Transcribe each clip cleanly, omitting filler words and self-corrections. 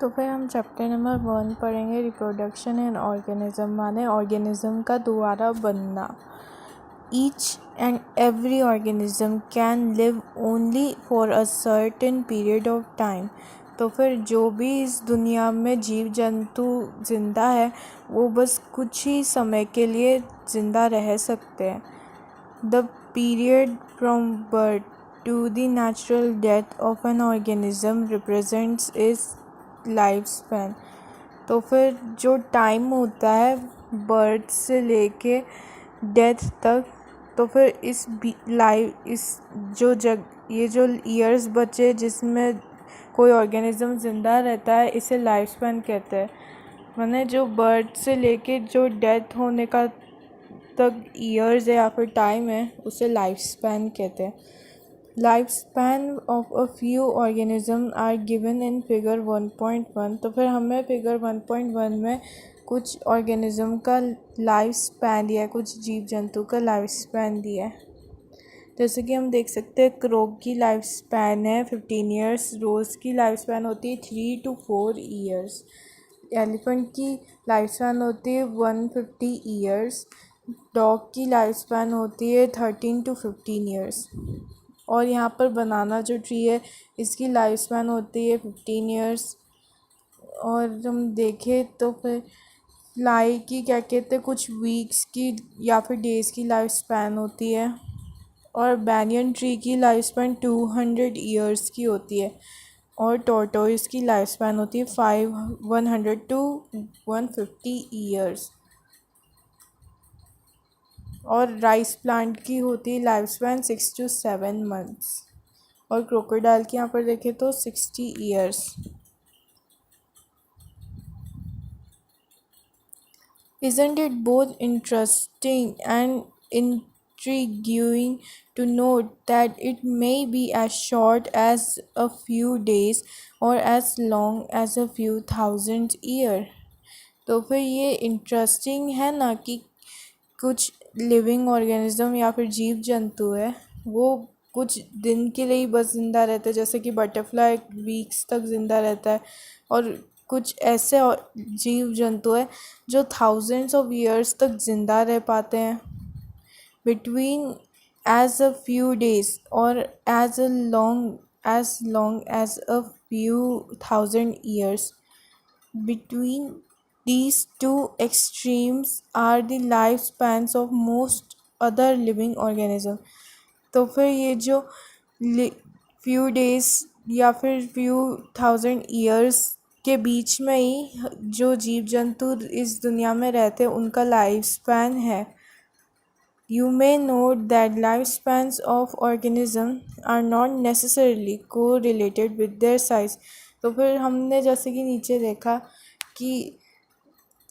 तो फिर हम चैप्टर नंबर 1 पढ़ेंगे रिप्रोडक्शन इन ऑर्गेनिज्म, माने ऑर्गेनिज्म का दोबारा बनना। Each and every organism can live only for a certain period of time. तो फिर जो भी इस दुनिया में जीव जंतु ज़िंदा है वो बस कुछ ही समय के लिए ज़िंदा रह सकते हैं। The period from birth to the natural death of an organism represents its life span. तो फिर जो टाइम होता है बर्थ से लेके डेथ तक, तो फिर ये जो ईयर्स बचे जिसमें कोई ऑर्गेनिज्म ज़िंदा रहता है इसे लाइफ स्पैन कहते हैं। माने जो बर्थ से लेके जो डेथ होने का तक ईयर्स है या फिर टाइम है उसे लाइफ स्पैन कहते हैं। Lifespan of a few organisms are given in figure 1.1। तो फिर हमें फिगर 1.1 में कुछ ऑर्गेनिज्म का लाइफ स्पैन दिया है, कुछ जीव जंतु का लाइफ स्पैन दिया है। जैसे कि हम देख सकते हैं क्रो की लाइफ स्पैन है 15 ईयर्स, रोज़ की लाइफ स्पैन होती है 3 to 4 ईयर्स, एलिफेंट की लाइफ स्पैन होती है 150 ईयर्स, डॉग की लाइफ स्पैन होती है 13 to 15 ईयर्स। और यहाँ पर बनाना जो ट्री है इसकी लाइफ स्पैन होती है 15 ईयर्स। और हम देखें तो फिर फ्लाई की क्या कहते हैं कुछ वीक्स की या फिर डेज़ की लाइफ स्पैन होती है। और बैनियन ट्री की लाइफ स्पैन 200 ईयर्स की होती है। और टॉर्टोइस की लाइफ स्पैन होती है 100 to 150 ईयर्स। और राइस प्लांट की होती है लाइफ स्पैन 6 to 7 मंथ्स। और क्रोकोडाइल की यहाँ पर देखें तो 60 years. Isn't it both interesting and intriguing to note that it may be as short as a few days or as long as a few thousand years? तो फिर ये interesting है ना कि कुछ लिविंग ऑर्गेनिज्म या फिर जीव जंतु है वो कुछ दिन के लिए ही बस ज़िंदा रहते हैं, जैसे कि बटरफ्लाई वीक्स तक ज़िंदा रहता है। और कुछ ऐसे जीव जंतु है जो थाउजेंड्स ऑफ ईयर्स तक ज़िंदा रह पाते हैं। Between as a few days और as long as a few thousand years. Between these two extremes are the lifespans of most other living organisms। तो फिर ये जो few days या फिर few thousand years के बीच में ही जो जीव जंतु इस दुनिया में रहते हैं उनका लाइफ स्पैन है। You may note that lifespans of organisms are not necessarily correlated with their size। तो फिर हमने जैसे कि नीचे देखा कि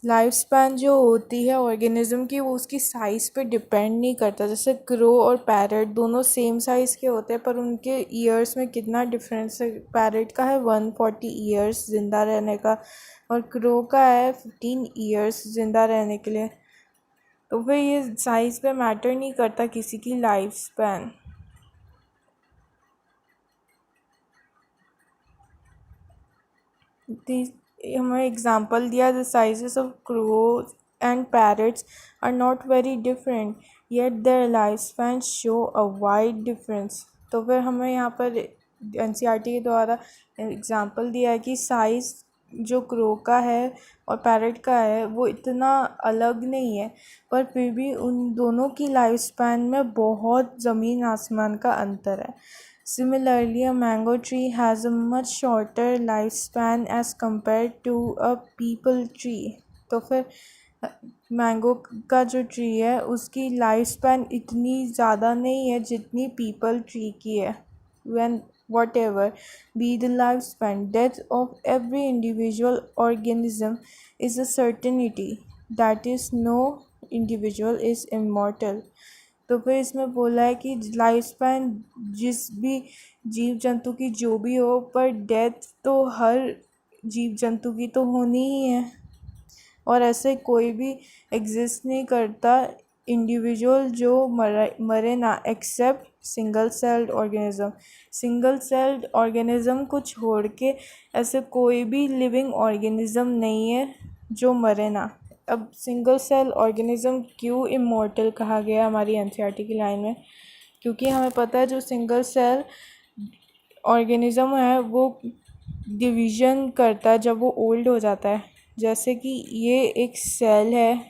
लाइफ स्पैन जो होती है ऑर्गेनिज्म की वो उसकी साइज़ पे डिपेंड नहीं करता। जैसे क्रो और पैरट दोनों सेम साइज़ के होते हैं पर उनके ईयर्स में कितना डिफरेंस है। पैरट का है 140 ईयर्स ज़िंदा रहने का और क्रो का है 15 ईयर्स ज़िंदा रहने के लिए। तो फिर ये साइज़ पे मैटर नहीं करता किसी की लाइफ स्पैन। हमें एग्जांपल दिया the sizes of crows and parrots are not very different yet their life span show a wide difference. तो फिर हमें यहाँ पर एनसीईआरटी के द्वारा एग्जांपल दिया है कि साइज़ जो क्रो का है और पैरट का है वो इतना अलग नहीं है पर फिर भी उन दोनों की लाइफ स्पैन में बहुत ज़मीन आसमान का अंतर है। Similarly, a mango tree has a much shorter lifespan as compared to a peepal tree। तो फिर मैंगो का जो ट्री है उसकी लाइफ स्पैन इतनी ज़्यादा नहीं है जितनी पीपल ट्री की है। When whatever be the lifespan, death of every individual organism is a certainty, that is, no individual is immortal। तो फिर इसमें बोला है कि लाइफ स्पैन जिस भी जीव जंतु की जो भी हो पर डेथ तो हर जीव जंतु की तो होनी ही है और ऐसे कोई भी एग्जिस्ट नहीं करता इंडिविजुअल जो मरे ना, except single celled organism. Single celled organism को छोड़ के ऐसे कोई भी लिविंग ऑर्गेनिज्म नहीं है जो मरे ना। अब सिंगल सेल ऑर्गेनिज्म क्यों इमॉर्टल कहा गया हमारी एनसीईआरटी की लाइन में? क्योंकि हमें पता है जो सिंगल सेल ऑर्गेनिज्म है वो डिवीज़न करता है जब वो ओल्ड हो जाता है। जैसे कि ये एक सेल है,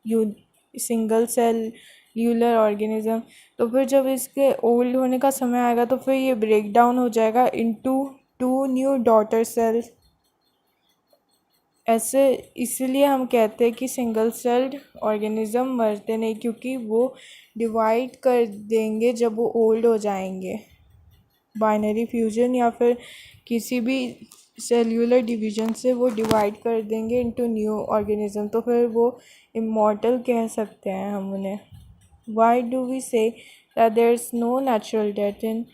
यू सिंगल सेल्यूलर ऑर्गेनिज्म, तो फिर जब इसके ओल्ड होने का समय आएगा तो फिर ये ब्रेक डाउन हो जाएगा into two new daughter cells. ऐसे इसलिए हम कहते हैं कि सिंगल सेल्ड ऑर्गेनिज्म मरते नहीं, क्योंकि वो डिवाइड कर देंगे जब वो ओल्ड हो जाएंगे। बाइनरी फ्यूजन या फिर किसी भी सेल्यूलर डिवीजन से वो डिवाइड कर देंगे इनटू न्यू ऑर्गेनिज्म, तो फिर वो इमॉर्टल कह सकते हैं हम उन्हें। Why do we say that there is no natural death in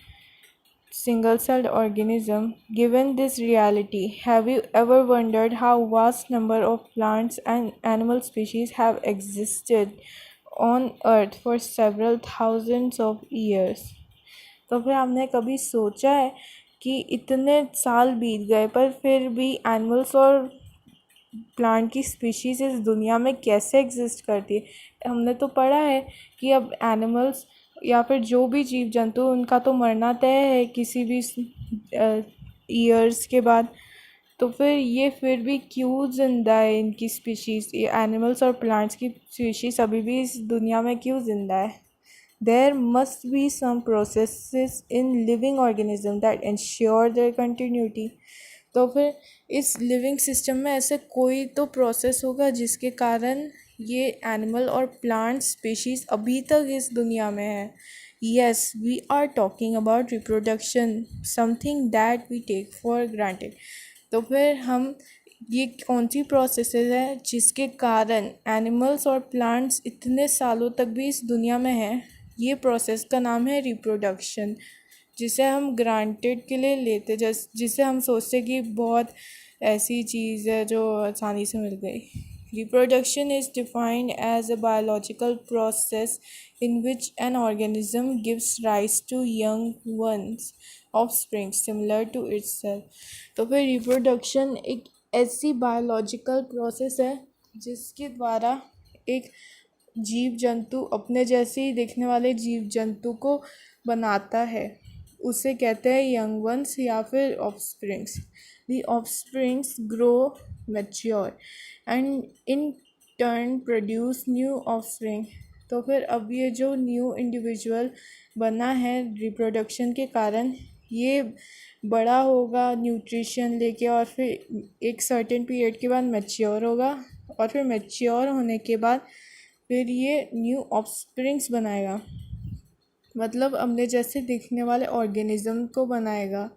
single-celled organism? Given this reality, have you ever wondered how vast number of plants and animal species have existed on earth for several thousands of years? तो फिर हमने कभी सोचा है कि इतने साल बीत गए पर फिर भी एनिमल्स और प्लांट की स्पीशीज़ इस दुनिया में कैसे एग्जिस्ट करती है? हमने तो पढ़ा है कि अब एनिमल्स या फिर जो भी जीव जंतु उनका तो मरना तय है किसी भी ईयर्स के बाद। तो फिर ये फिर भी क्यों ज़िंदा है इनकी स्पीशीज़, ये एनिमल्स और प्लांट्स की स्पीशीज़ अभी भी इस दुनिया में क्यों ज़िंदा है? There must be some processes in living organism that ensure their continuity. तो फिर इस लिविंग सिस्टम में ऐसे कोई तो प्रोसेस होगा जिसके कारण ये एनिमल और प्लांट स्पीशीज़ अभी तक इस दुनिया में है। Yes, we are talking about reproduction, something that we take for granted. तो फिर हम ये कौन सी प्रोसेसेस है जिसके कारण एनिमल्स और प्लांट्स इतने सालों तक भी इस दुनिया में हैं? ये प्रोसेस का नाम है रिप्रोडक्शन, जिसे हम ग्रांटेड के लिए लेते, जिसे हम सोचते कि बहुत ऐसी चीज़ है जो आसानी से मिल गई। Reproduction is defined as a biological process in which an organism gives rise to young ones, offspring similar to itself। तो फिर रिप्रोडक्शन एक ऐसी बायोलॉजिकल प्रोसेस है जिसके द्वारा एक जीव जंतु अपने जैसे ही दिखने वाले जीव जंतु को बनाता है। उसे कहते हैं यंग वंस या फिर offsprings. The offsprings grow, mature and in turn produce new offspring. तो फिर अब ये जो न्यू इंडिविजुअल बना है रिप्रोडक्शन के कारण, ये बड़ा होगा न्यूट्रिशन लेके और फिर एक सर्टेन पीरियड के बाद मैच्योर होगा, और फिर मैच्योर होने के बाद फिर ये न्यू ऑफस्प्रिंग्स बनाएगा, मतलब अपने जैसे दिखने वाले ऑर्गेनिज्म को बनाएगा।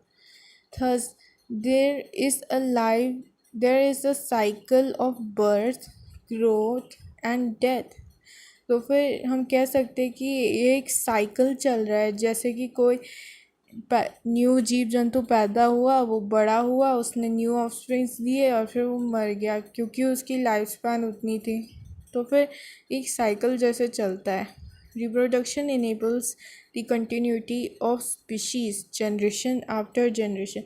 Thus there is a cycle of birth, growth and death. तो फिर हम कह सकते हैं कि ये एक साइकिल चल रहा है, जैसे कि कोई न्यू जीव जंतु पैदा हुआ, वो बड़ा हुआ, उसने न्यू ऑफस्प्रिंग्स दिए और फिर वो मर गया क्योंकि उसकी लाइफ स्पैन उतनी थी। तो फिर एक साइकिल जैसे चलता है। Reproduction enables the continuity of species generation after generation.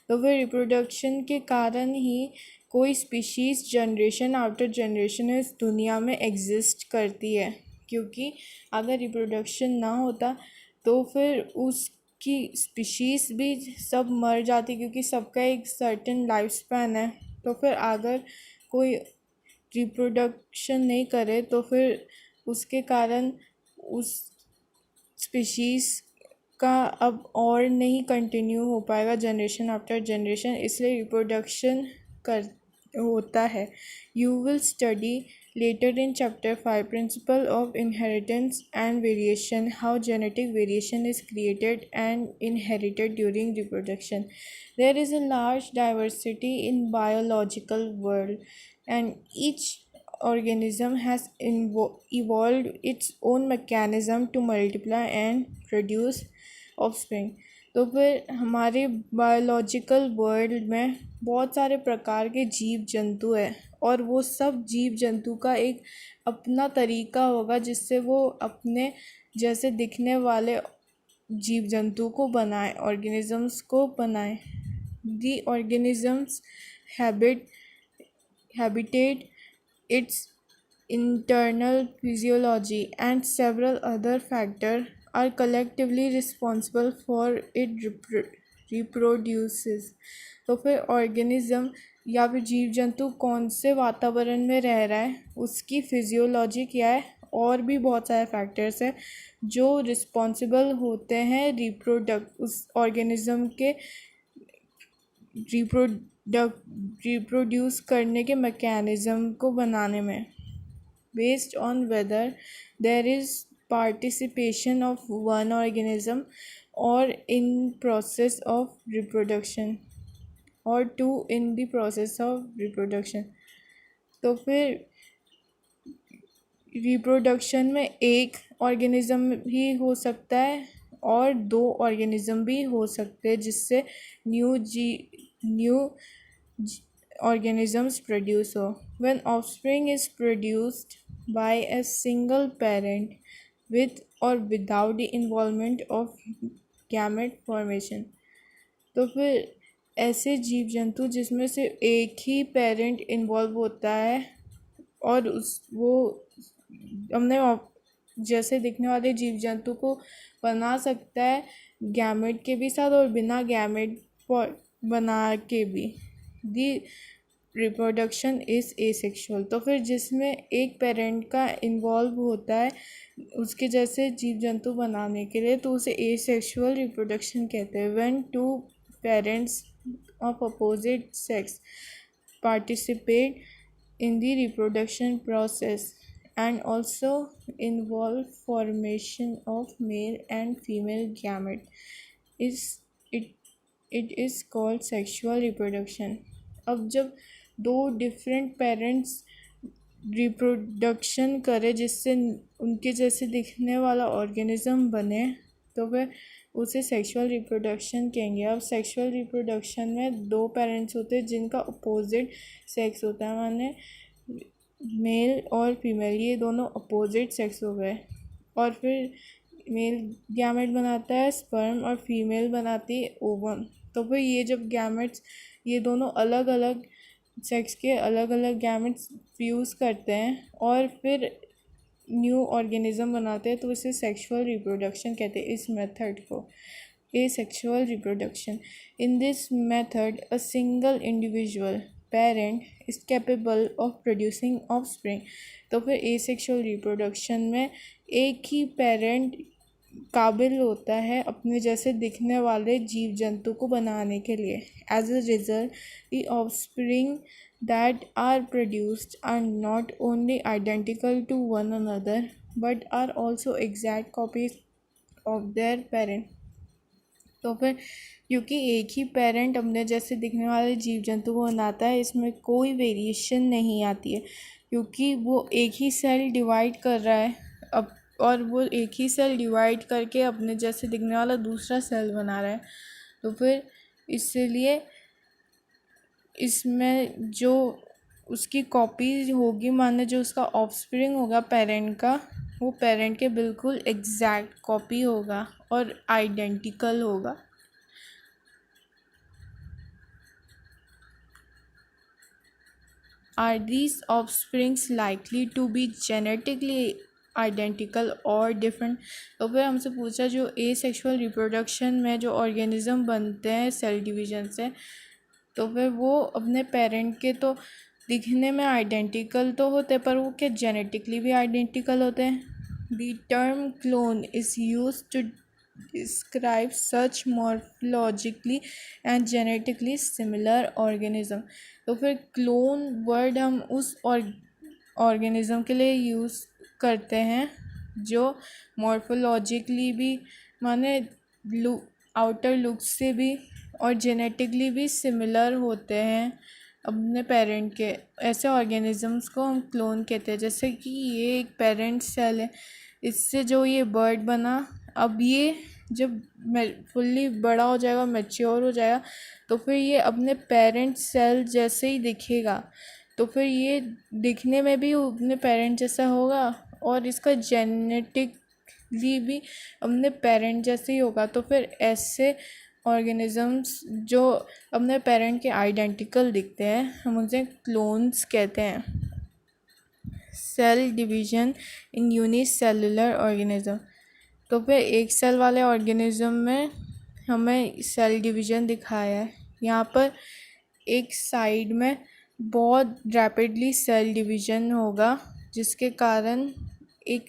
तो फिर रिप्रोडक्शन के कारण ही कोई स्पीशीज़ जनरेशन आफ्टर जनरेशन इस दुनिया में एग्जिस्ट करती है, क्योंकि अगर रिप्रोडक्शन ना होता तो फिर उसकी स्पीशीज़ भी सब मर जाती, क्योंकि सबका एक सर्टेन लाइफ स्पैन है। तो फिर अगर कोई रिप्रोडक्शन नहीं करे तो फिर उसके कारण उस स्पीशीज़ का अब और नहीं कंटिन्यू हो पाएगा जनरेशन आफ्टर जनरेशन, इसलिए रिप्रोडक्शन कर होता है। You will study later in chapter 5 principle of inheritance and variation, how genetic variation is created and inherited during reproduction. There is a large diversity in biological world and each organism has evolved its own mechanism to multiply and produce offspring. तो फिर हमारे biological world में बहुत सारे प्रकार के जीव जंतु है, और वो सब जीव जंतु का एक अपना तरीका होगा जिससे वो अपने जैसे दिखने वाले जीव जंतु को बनाए, ऑर्गेनिजम्स को बनाए। दी organisms habit habitat, its internal physiology, and several other factors are collectively responsible for it reproduces। तो फिर ऑर्गेनिज्म या फिर जीव जंतु कौन से वातावरण में रह रहा है, उसकी फिजियोलॉजी क्या है, और भी बहुत सारे फैक्टर्स हैं जो रिस्पॉन्सिबल होते हैं उस ऑर्गेनिज्म के रिप्रोड्यूस करने के मैकेनिज़्म को बनाने में, based on whether there is participation of one organism और इन प्रोसेस ऑफ रिप्रोडक्शन और two in the process of reproduction. तो फिर रिप्रोडक्शन में एक ऑर्गेनिज्म भी हो सकता है और दो ऑर्गेनिज्म भी हो सकते हैं, जिससे न्यू organisms produce हो। When offspring is produced by a single parent with or without the involvement of gamete formation, तो फिर ऐसे जीव जंतु जिसमें से एक ही पेरेंट इन्वॉल्व होता है और वो हमने जैसे दिखने वाले जीव जंतु को बना सकता है गैमेट के भी साथ और बिना गैमेट बना के भी। दी रिप्रोडक्शन इज़ एसेक्सुअल, तो फिर जिसमें एक पेरेंट का इन्वॉल्व होता है उसके जैसे जीव जंतु बनाने के लिए, तो उसे एसेक्सुअल रिप्रोडक्शन कहते हैं। When two parents of opposite sex participate in the reproduction process and also involve formation of male and female gamete is it it is called sexual reproduction। अब जब दो डिफरेंट पेरेंट्स रिप्रोडक्शन करे जिससे उनके जैसे दिखने वाला ऑर्गेनिज्म बने, तो वह उसे सेक्सुअल रिप्रोडक्शन कहेंगे। अब सेक्सुअल रिप्रोडक्शन में दो पेरेंट्स होते हैं जिनका अपोजिट सेक्स होता है, माने मेल और फीमेल, ये दोनों अपोजिट सेक्स हो गए। और फिर मेल गैमेट बनाता है स्पर्म और फीमेल बनाती है ओवम। तो फिर ये जब गैमेट्स ये दोनों अलग अलग सेक्स के अलग अलग गैमेट्स फ्यूज़ करते हैं और फिर न्यू ऑर्गेनिज्म बनाते हैं, तो इसे सेक्सुअल रिप्रोडक्शन कहते हैं। इस मेथड को asexual reproduction। In this method, a single individual parent is capable of producing offspring। तो फिर asexual reproduction में एक ही पेरेंट काबिल होता है अपने जैसे दिखने वाले जीव जंतु को बनाने के लिए। As a result, the offspring that are produced are not only identical to one another but are also exact copies of their parent। तो फिर क्योंकि एक ही पेरेंट अपने जैसे दिखने वाले जीव जंतु को बनाता है, इसमें कोई वेरिएशन नहीं आती है क्योंकि वो एक ही सेल डिवाइड कर रहा है अब, और वो एक ही सेल डिवाइड करके अपने जैसे दिखने वाला दूसरा सेल बना रहा है। तो फिर इसलिए इसमें जो उसकी कॉपी होगी, माने जो उसका ऑफस्प्रिंग होगा पेरेंट का, वो पेरेंट के बिल्कुल एग्जैक्ट कॉपी होगा और आइडेंटिकल होगा। Are these offsprings likely to be genetically identical or different? तो फिर हमसे पूछा जो एसेक्सुअल रिप्रोडक्शन में जो ऑर्गेनिज्म बनते हैं सेल डिवीजन से, तो फिर वो अपने पेरेंट के तो दिखने में आइडेंटिकल तो होते पर वो क्या जेनेटिकली भी आइडेंटिकल होते हैं। The term clone is used to describe such morphologically and genetically similar organism। तो फिर क्लोन वर्ड हम उस ऑर्गेनिज्म के लिए यूज़ करते हैं जो मॉर्फोलॉजिकली भी माने आउटर लुक से भी और जेनेटिकली भी सिमिलर होते हैं अपने पेरेंट के। ऐसे ऑर्गेनिजम्स को हम क्लोन कहते हैं। जैसे कि ये एक पेरेंट सेल है, इससे जो ये बर्ड बना, अब ये जब फुल्ली बड़ा हो जाएगा, मैच्योर हो जाएगा, तो फिर ये अपने पेरेंट सेल जैसे ही दिखेगा। तो फिर ये दिखने में भी अपने पेरेंट जैसा होगा और इसका जेनेटिकली भी अपने पेरेंट जैसे ही होगा। तो फिर ऐसे ऑर्गेनिजम्स जो अपने पेरेंट के आइडेंटिकल दिखते हैं, हम उनसे क्लोन्स कहते हैं। Cell division in unicellular organism. तो फिर एक सेल वाले ऑर्गेनिज्म में हमें सेल डिवीजन दिखाया है। यहाँ पर एक साइड में बहुत रैपिडली सेल डिवीजन होगा, जिसके कारण एक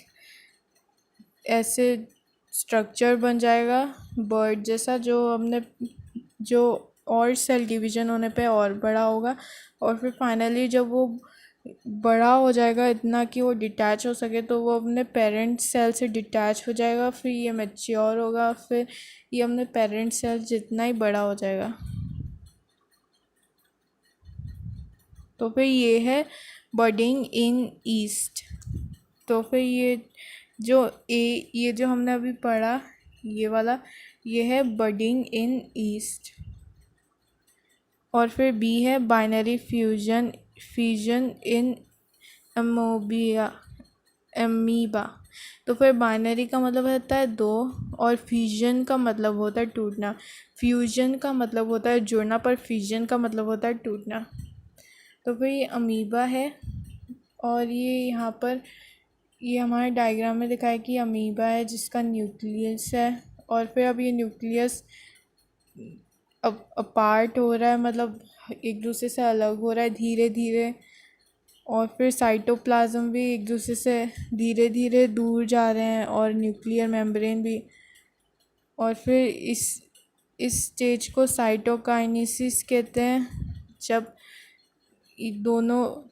ऐसे स्ट्रक्चर बन जाएगा बर्ड जैसा, जो और सेल डिवीजन होने पे और बड़ा होगा। और फिर फाइनली जब वो बड़ा हो जाएगा इतना कि वो डिटैच हो सके, तो वो अपने पेरेंट सेल से डिटैच हो जाएगा। फिर ये मैच्योर होगा, फिर ये अपने पेरेंट सेल जितना ही बड़ा हो जाएगा। तो फिर ये है बडिंग इन ईस्ट। तो फिर ये जो हमने अभी पढ़ा, ये वाला, ये है बडिंग इन ईस्ट। और फिर बी है बाइनरी फ्यूजन इन अमोबिया एमीबा। तो फिर बाइनरी का मतलब होता है दो, और फ्यूजन का मतलब होता है टूटना। फ्यूजन का मतलब होता है जुड़ना, पर फ्यूजन का मतलब होता है टूटना। तो फिर ये अमीबा है, और ये यहाँ पर ये हमारे डायग्राम में दिखाया कि अमीबा है जिसका न्यूक्लियस है। और फिर अब ये न्यूक्लियस अब अपार्ट हो रहा है, मतलब एक दूसरे से अलग हो रहा है धीरे धीरे। और फिर साइटोप्लाज्म भी एक दूसरे से धीरे धीरे दूर जा रहे हैं, और न्यूक्लियर मेम्ब्रेन भी। और फिर इस स्टेज को साइटोकाइनेसिस कहते हैं, जब ये दोनों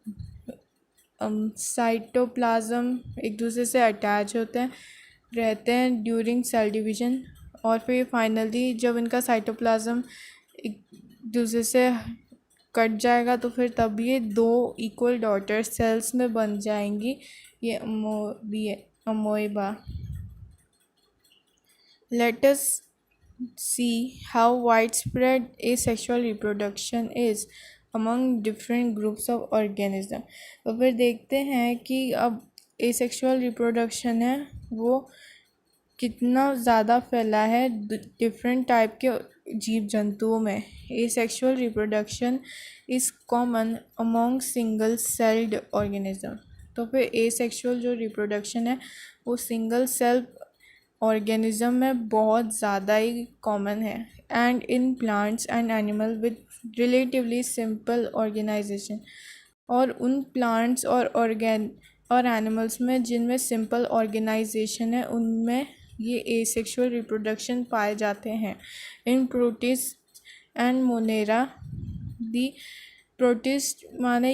साइटोप्लाज्म एक दूसरे से अटैच रहते हैं ड्यूरिंग सेल डिवीजन। और फिर फाइनली जब इनका साइटोप्लाज्म एक दूसरे से कट जाएगा, तो फिर तब ये दो इक्वल डॉटर सेल्स में बन जाएंगी, ये अमोइबा। Let us see how widespread asexual reproduction is among different groups of organism। तो फिर देखते हैं कि अब asexual reproduction है वो कितना ज़्यादा फैला है डिफरेंट टाइप के जीव जंतुओं में। asexual reproduction is common among single celled organism। तो फिर asexual जो reproduction है वो सिंगल सेल ऑर्गेनिज्म में बहुत ज़्यादा ही कॉमन है। And in plants and animal with relatively simple organisation. और उन प्लांट्स और एनिमल्स में जिनमें सिंपल ऑर्गेनाइजेशन है, उनमें ये एसेक्सुअल रिप्रोडक्शन पाए जाते हैं। In protist and Monera, the protist माने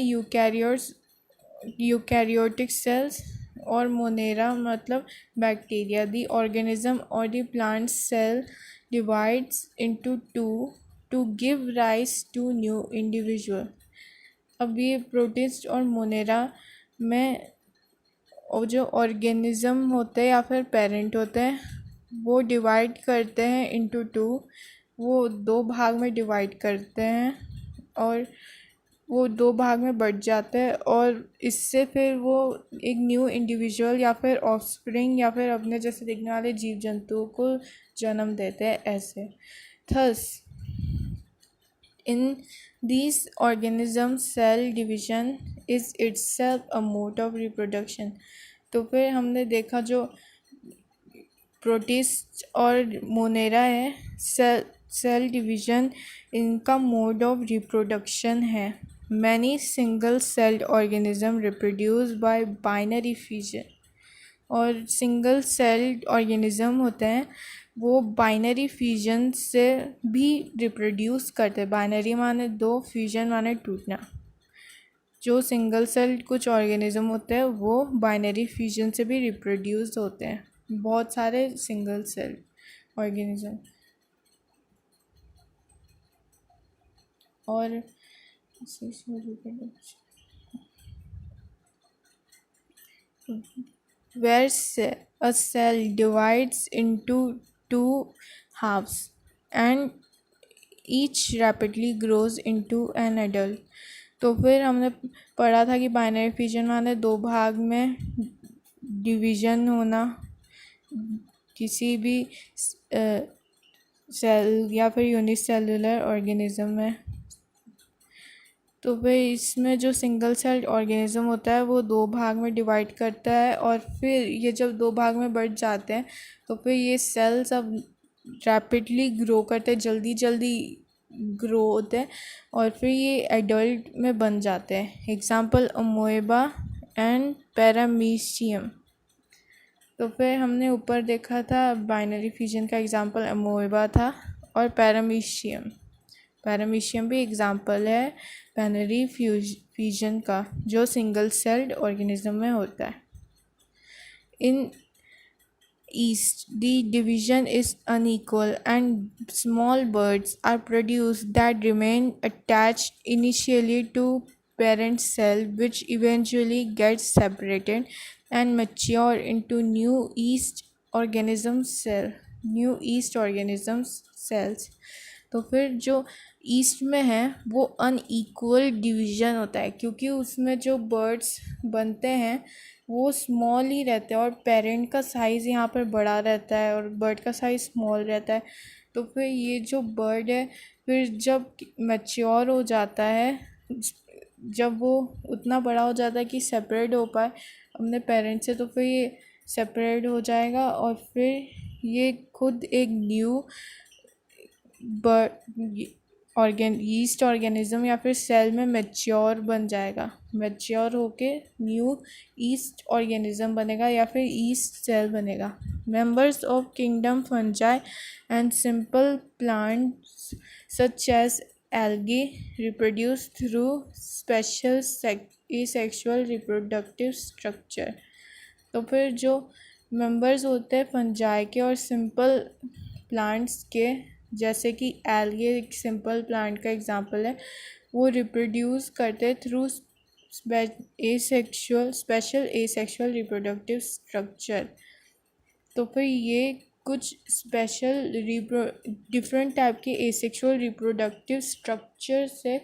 यूकैरियोटिक सेल्स, और मोनेरा मतलब बैक्टीरिया। दी ऑर्गेनिज्म और the plant cell divides into two to give rise to new individual. अब ये प्रोटिस्ट और मोनेरा में और जो ऑर्गेनिज्म होते हैं या फिर पेरेंट होते हैं, वो डिवाइड करते हैं इनटू टू। वो दो भाग में डिवाइड करते हैं, और वो दो भाग में बढ़ जाते हैं, और इससे फिर वो एक न्यू इंडिविजुअल या फिर ऑफस्प्रिंग या फिर अपने जैसे दिखने वाले जीव जंतुओं को जन्म देते हैं ऐसे। Thus in these organisms cell division is itself a mode of reproduction। तो फिर हमने देखा जो प्रोटिस्ट और मोनेरा है, सेल डिवीजन इनका मोड ऑफ रिप्रोडक्शन है। Many single celled organism reproduce by binary fusion. और सिंगल सेल्ड ऑर्गेनिज्म होते हैं वो बाइनरी फ्यूजन से भी रिप्रोड्यूस करते हैं। बाइनरी माने दो, फ्यूजन माने टूटना। जो सिंगल सेल कुछ ऑर्गेनिज्म होते हैं वो बाइनरी फ्यूजन से भी रिप्रोड्यूस होते हैं, बहुत सारे सिंगल सेल ऑर्गेनिज्म। और where a cell divides into two halves and each rapidly grows into an adult. तो फिर हमने पढ़ा था कि बाइनरी फिजन माने दो भाग में डिवीजन होना किसी भी सेल या फिर यूनिसेलुलर ऑर्गेनिज्म में। तो फिर इसमें जो सिंगल सेल्ड ऑर्गेनिज्म होता है वो दो भाग में डिवाइड करता है और फिर ये जब दो भाग में बढ़ जाते हैं तो फिर ये सेल्स अब रैपिडली ग्रो करते हैं, जल्दी जल्दी ग्रो होते हैं और फिर ये एडल्ट में बन जाते हैं। Example amoeba and paramecium. तो फिर हमने ऊपर देखा था बाइनरी फिजन का एग्जाम्पल अमोएबा था और पैरामीशियम भी एग्जाम्पल है बाइनरी फिजन का जो सिंगल सेल्ड ऑर्गेनिज्म में होता है। इन East, the division is unequal and small birds are produced that remain attached initially to parent cell which eventually gets separated and mature into new yeast organisms cells। तो फिर जो east में है वो unequal division होता है क्योंकि उसमें जो बर्ड्स बनते हैं वो स्मॉल ही रहते हैं और पेरेंट का साइज़ यहाँ पर बड़ा रहता है और बर्ड का साइज़ स्मॉल रहता है। तो फिर ये जो बर्ड है फिर जब मैच्योर हो जाता है, जब वो उतना बड़ा हो जाता है कि सेपरेट हो पाए अपने पेरेंट से, तो फिर ये सेपरेट हो जाएगा और फिर ये खुद एक न्यू ईस्ट ऑर्गेनिज्म या फिर सेल में मैच्योर बन जाएगा, मैच्योर होके न्यू ईस्ट ऑर्गेनिज्म बनेगा या फिर ईस्ट सेल बनेगा। Members of kingdom fungi and simple plants such as algae reproduce through special asexual reproductive structure। तो फिर जो मेंबर्स होते हैं फंजाई के और सिंपल प्लांट्स के, जैसे कि एल्गे एक सिंपल प्लांट का एग्जांपल है, वो रिप्रोड्यूस करते through special asexual reproductive structure. तो फिर ये कुछ स्पेशल डिफरेंट टाइप के एसेक्सुअल रिप्रोडक्टिव स्ट्रक्चर से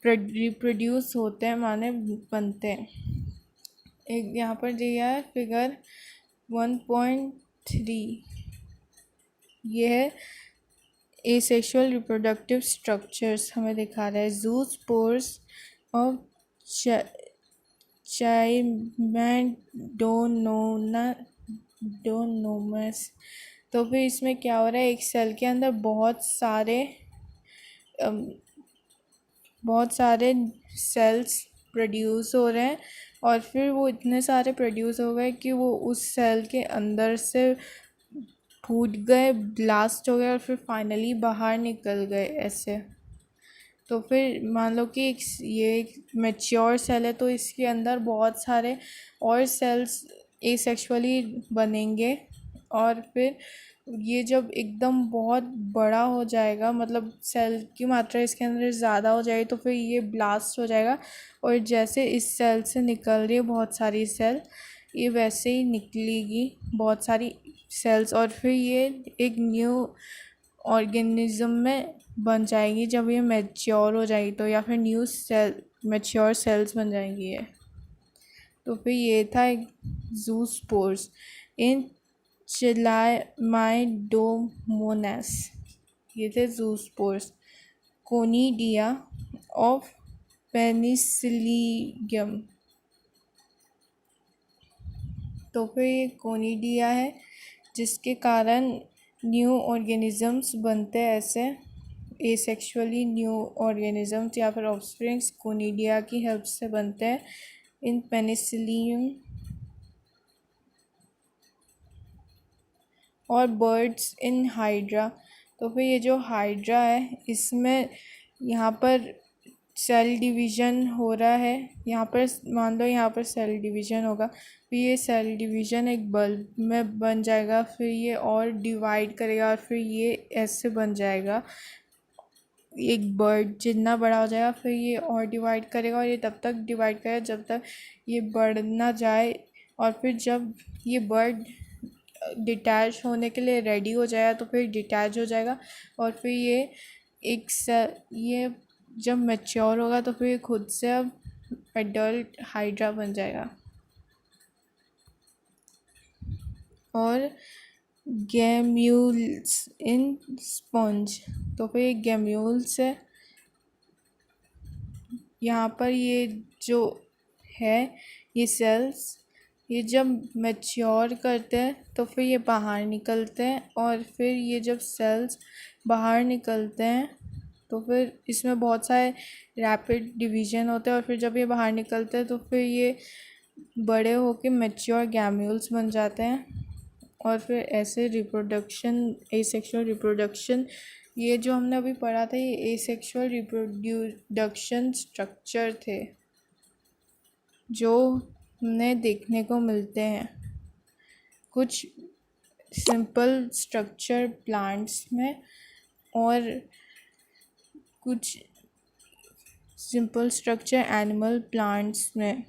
रिप्रोड्यूस होते हैं माने बनते हैं। एक यहाँ पर दिया है फिगर 1.3, ये है एसेक्सुअल रिप्रोडक्टिव स्ट्रक्चर्स हमें दिखा रहा है। ज़ूस्पोर्स ऑफ चाइमेडोनोमस। तो फिर इसमें क्या हो रहा है, एक सेल के अंदर बहुत सारे सेल्स प्रोड्यूस हो रहे हैं और फिर वो इतने सारे प्रोड्यूस हो गए कि वो उस सेल के अंदर से फूट गए, ब्लास्ट हो गए और फिर फाइनली बाहर निकल गए ऐसे। तो फिर मान लो कि ये एक मैच्योर सेल है तो इसके अंदर बहुत सारे और सेल्स एसेक्सुअली बनेंगे और फिर ये जब एकदम बहुत बड़ा हो जाएगा, मतलब सेल की मात्रा इसके अंदर ज़्यादा हो जाएगी, तो फिर ये ब्लास्ट हो जाएगा और जैसे इस सेल से निकल रही है बहुत सारी सेल, ये वैसे ही निकलेगी बहुत सारी सेल्स और फिर ये एक न्यू ऑर्गेनिज्म में बन जाएगी जब ये मैच्योर हो जाएगी तो, या फिर न्यू सेल मैच्योर सेल्स बन जाएंगी ये। तो फिर ये था ज़ूस्पोर्स इन चिलामाइडोमोनास, ये थे ज़ूस्पोर्स। Conidia of Penicillium. तो फिर ये कोनिडिया है जिसके कारण न्यू ऑर्गेनिजम्स बनते हैं ऐसे एसेक्सुअली न्यू ऑर्गेनिजम्स या फिर ऑफस्प्रिंग्स कोनिडिया की हेल्प से बनते हैं इन पेनिसिलियम। और बर्ड्स इन हाइड्रा। तो फिर ये जो हाइड्रा है इसमें यहाँ पर सेल डिवीज़न हो रहा है, यहाँ पर मान लो यहाँ पर सेल डिवीज़न होगा, फिर ये सेल डिवीज़न एक बल्ब में बन जाएगा, फिर ये और डिवाइड करेगा और फिर ये ऐसे बन जाएगा एक बर्ड जितना बड़ा हो जाएगा, फिर ये और डिवाइड करेगा और ये तब तक डिवाइड करेगा जब तक ये बढ़ ना जाए और फिर जब ये बर्ड डिटैच होने के लिए रेडी हो जाएगा तो फिर डिटैच हो जाएगा, और फिर ये जब मैच्योर होगा तो फिर खुद से अब एडल्ट हाइड्रा बन जाएगा। और गैम्यूल्स इन स्पंज, तो फिर गैम्यूल्स है यहाँ पर, ये जो है ये सेल्स, ये जब मैच्योर करते हैं तो फिर ये बाहर निकलते हैं, और फिर ये जब सेल्स बाहर निकलते हैं तो फिर इसमें बहुत सारे रैपिड डिवीजन होते हैं, और फिर जब ये बाहर निकलते हैं तो फिर ये बड़े होके मैच्योर गैम्यूल्स बन जाते हैं। और फिर ऐसे रिप्रोडक्शन, एसेक्सुअल रिप्रोडक्शन, ये जो हमने अभी पढ़ा था ये एसेक्सुअल रिप्रोडक्शन स्ट्रक्चर थे जो हमें देखने को मिलते हैं कुछ सिंपल स्ट्रक्चर प्लांट्स में, और कुछ सिंपल स्ट्रक्चर एनिमल प्लांट्स में,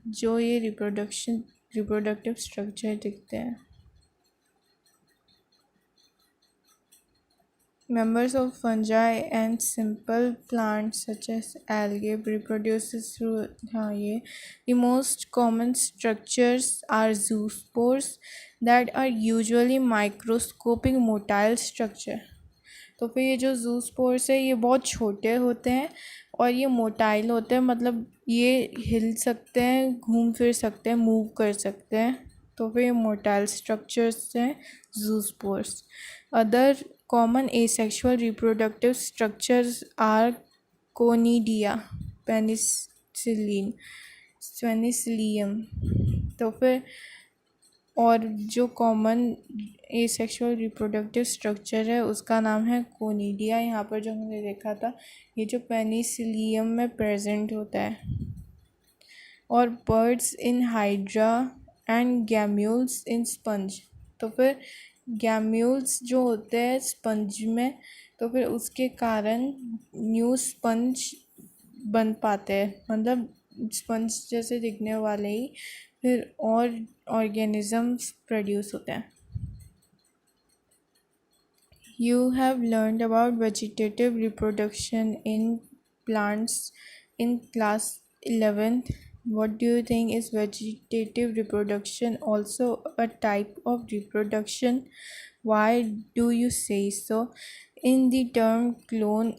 जो ये रिप्रोडक्टिव स्ट्रक्चर दिखते हैं। Members of fungi and simple plants such as algae reproduces through ये the most common structures are zoospores that are usually microscopic motile structure। तो फिर ये जो जूस्पोर्स है ये बहुत छोटे होते हैं और ये मोटाइल होते हैं, मतलब ये हिल सकते हैं, घूम फिर सकते हैं, मूव कर सकते हैं, तो फिर ये मोटाइल स्ट्रक्चर्स हैं zoospores. Other common asexual reproductive structures are conidia, penicillium. तो फिर और जो कॉमन एसेक्सुअल रिप्रोडक्टिव स्ट्रक्चर है उसका नाम है कोनिडिया। यहाँ पर जो हमने देखा था ये जो पेनिसिलियम में प्रेजेंट होता है। और buds in hydra and gemmules in sponge, तो फिर गैम्यूल्स जो होते हैं स्पंज में, तो फिर उसके कारण न्यू स्पंज बन पाते हैं, मतलब स्पंज जैसे दिखने वाले ही फिर और ऑर्गेनिजम्स प्रोड्यूस होते हैं। You have learned about vegetative reproduction in plants in class 11th. What do you think is vegetative reproduction also a type of reproduction? Why do you say so? In the term clone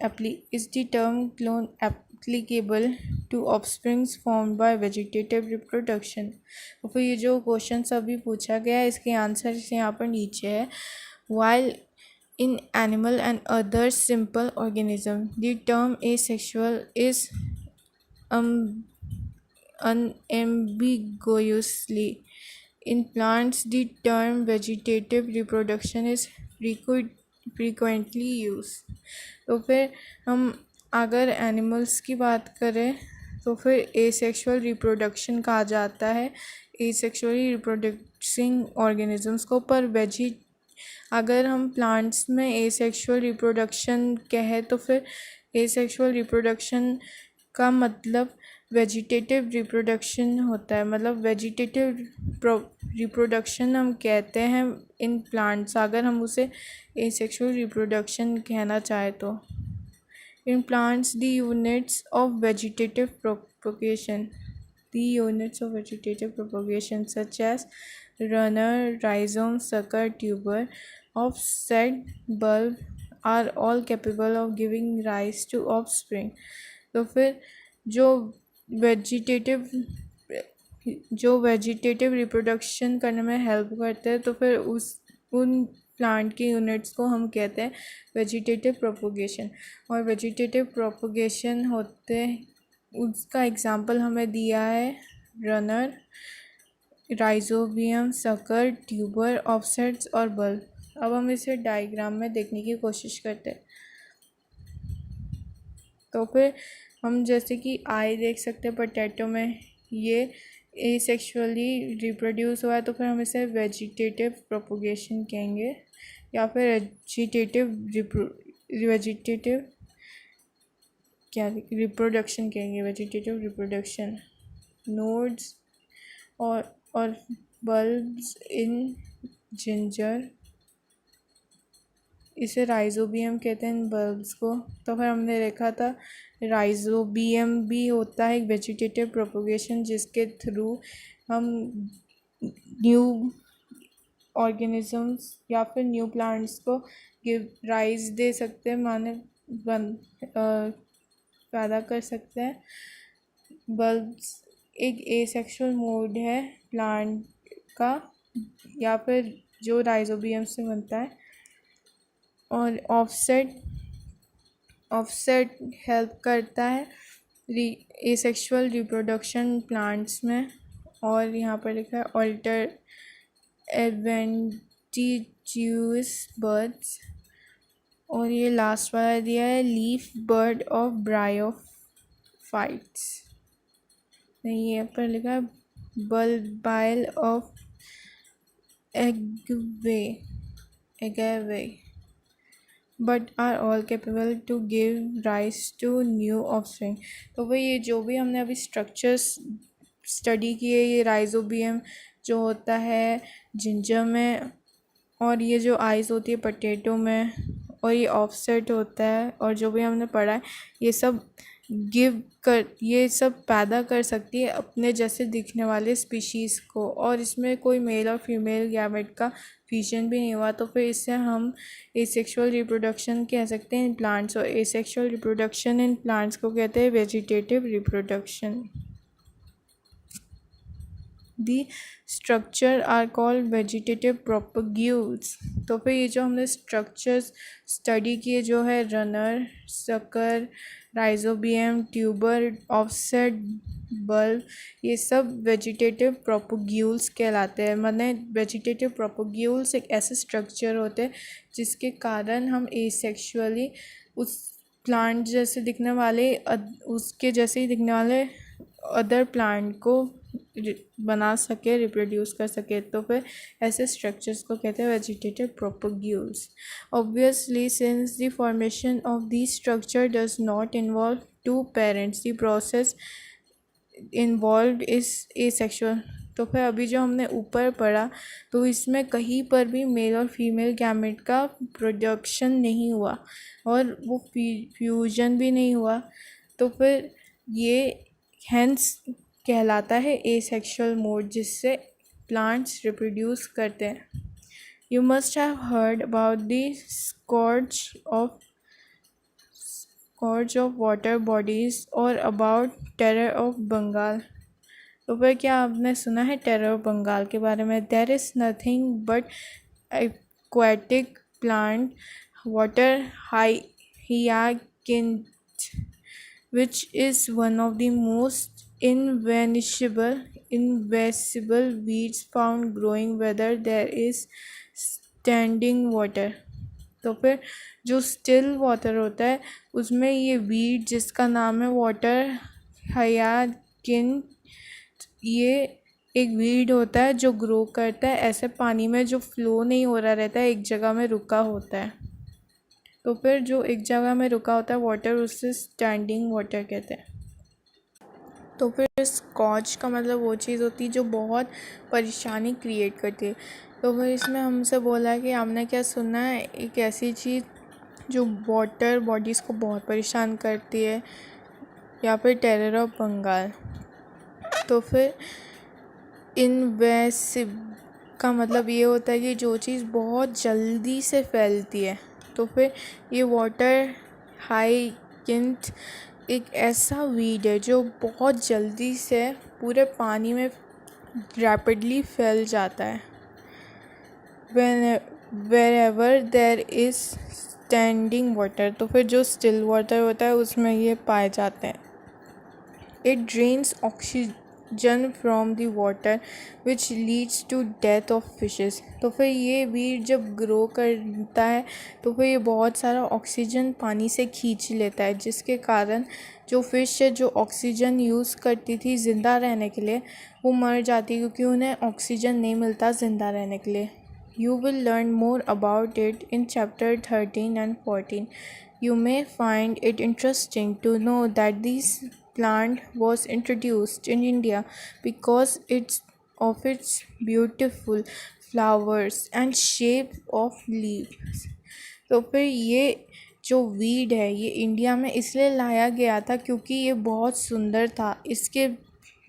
is the term clone applicable to offsprings formed by vegetative reproduction? तो फिर ये जो question अभी पूछा गया है इसके answer यहाँ पर नीचे है। While in animal and other simple organisms, the term asexual is unambiguously. In plants, the term vegetative reproduction is frequently used. तो फिर हम अगर एनिमल्स की बात करें तो फिर एसेक्सुअल रिप्रोडक्शन कहा जाता है एसेक्सुअली रिप्रोड्यूसिंग ऑर्गेनिजम्स को। पर अगर हम प्लांट्स में एसेक्सुअल रिप्रोडक्शन कहें तो फिर एसेक्सुअल रिप्रोडक्शन का मतलब वेजिटेटिव रिप्रोडक्शन होता है, मतलब वेजिटेटिव रिप्रोडक्शन हम कहते हैं इन प्लांट्स अगर हम उसे एसेक्सुअल रिप्रोडक्शन कहना चाहें तो। In plants the units of vegetative propagation such as runner, rhizome, sucker, tuber, offset, bulb are all capable of giving rise to offspring। तो फिर जो वेजिटेटिव रिप्रोडक्शन करने में हेल्प करते हैं तो फिर उन प्लांट के यूनिट्स को हम कहते हैं वेजिटेटिव प्रोपगेशन। और वेजिटेटिव प्रोपगेशन होते उसका एग्जांपल हमें दिया है runner, rhizobium, sucker, tuber, offsets और बल्ब। अब हम इसे डायग्राम में देखने की कोशिश करते हैं। तो फिर हम जैसे कि आई देख सकते हैं पोटैटो में, ये एसेक्सुअली रिप्रोड्यूस हुआ है तो फिर हम इसे वेजिटेटिव प्रोपगेशन कहेंगे या फिर वेजिटेटिव रिप्रोडक्शन कहेंगे, वेजिटेटिव रिप्रोडक्शन। नोड्स और बल्ब्स इन जिंजर, इसे राइजोबियम कहते हैं इन बल्ब्स को। तो फिर हमने देखा था राइजोबियम भी होता है एक वेजिटेटिव प्रोपोगेशन, जिसके थ्रू हम न्यू ऑर्गेनिजम्स या फिर न्यू प्लांट्स को गिव राइज दे सकते हैं, माने पैदा कर सकते हैं। बल्ब्स एक एसेक्सुअल मोड है प्लांट का, या फिर जो राइजोबियम से बनता है। और ऑफसेट हेल्प करता है एसेक्सुअल रिप्रोडक्शन प्लांट्स में। और यहाँ पर लिखा है ऑल्टर एडवेंटिजियस बर्ड्स। और ये लास्ट वाला दिया है लीफ बर्ड ऑफ ब्रायोफाइट्स। नहीं, यहाँ पर लिखा है bulbil of agave but are all capable to give rise to new offspring. तो वही ये जो भी हमने अभी स्ट्रक्चर्स स्टडी किए, ये राइजोबियम जो होता है जिंजर में, और ये जो आइज़ होती है पोटैटो में, और ये ऑफसेट होता है, और जो भी हमने पढ़ा है ये सब ये सब पैदा कर सकती है अपने जैसे दिखने वाले स्पीशीज़ को। और इसमें कोई मेल और फीमेल गैमेट का फ्यूजन भी नहीं हुआ, तो फिर इससे हम एसेक्सुअल रिप्रोडक्शन कह सकते हैं इन प्लांट्स। और एसेक्सुअल रिप्रोडक्शन इन प्लांट्स को कहते हैं vegetative reproduction. The structure are called vegetative propagules. तो फिर ये जो हमने स्ट्रक्चर्स स्टडी किए जो है runner, sucker, rhizobium, tuber, offset, bulb, ये सब वेजिटेटिव प्रोपग्यूल्स कहलाते हैं। माने वेजिटेटिव प्रोपग्यूल्स एक ऐसे स्ट्रक्चर होते हैं जिसके कारण हम एसेक्सुअली उस प्लांट जैसे दिखने वाले उसके जैसे ही दिखने वाले अदर प्लांट को बना सके, रिप्रोड्यूस कर सके। तो फिर ऐसे स्ट्रक्चर्स को कहते हैं vegetative propagules. Obviously since the formation of the structure does not involve two parents, the process involve is asexual. तो फिर अभी जो हमने ऊपर पढ़ा तो इसमें कहीं पर भी मेल और फीमेल गैमेट का प्रोडक्शन नहीं हुआ और वो फ्यूजन भी नहीं हुआ। तो फिर ये हेंस कहलाता है एसेक्सुअल मोड, जिससे प्लांट्स रिप्रोड्यूस करते हैं। You must have heard about the scorch of water bodies और अबाउट टेरर ऑफ बंगाल। तो फिर क्या आपने सुना है टेरर ऑफ बंगाल के बारे में? There is nothing but aquatic plant water hyacinth, which is one of the most invasive weeds found growing where there is standing water। तो फिर जो स्टिल वाटर होता है उसमें ये वीड जिसका नाम है वाटर हयाकिन, ये एक वीड होता है जो ग्रो करता है ऐसे पानी में जो फ्लो नहीं हो रहा रहता है, एक जगह में रुका होता है। तो फिर जो एक जगह में रुका होता है वाटर, उससे स्टैंडिंग वाटर कहते हैं। तो फिर स्कॉच का मतलब वो चीज़ होती है जो बहुत परेशानी क्रिएट करती है। तो फिर इसमें हमसे बोला है कि आपने क्या सुना है एक ऐसी चीज़ जो वाटर बॉडीज़ को बहुत परेशान करती है, या फिर टेरर ऑफ बंगाल। तो फिर इन्वेसिव का मतलब ये होता है कि जो चीज़ बहुत जल्दी से फैलती है। तो फिर ये वाटर हाइकिंथ एक ऐसा वीड है जो बहुत जल्दी से पूरे पानी में रैपिडली फैल जाता है। Wherever there is standing water, तो फिर जो स्टिल वाटर होता है उसमें ये पाए जाते हैं। It drains oxygen from the water which leads to death of fishes. तो फिर ये वीड जब ग्रो करता है तो फिर ये बहुत सारा ऑक्सीजन पानी से खींच लेता है, जिसके कारण जो फ़िश है जो ऑक्सीजन यूज़ करती थी ज़िंदा रहने के लिए वो मर जाती, क्योंकि उन्हें ऑक्सीजन नहीं मिलता ज़िंदा रहने के लिए। You will learn more about it in chapter 13 and 14. You may find it interesting to know that this plant was introduced in India because of its beautiful flowers and shape of leaves। तो फिर ये जो weed है ये India में इसलिए लाया गया था क्योंकि ये बहुत सुंदर था, इसके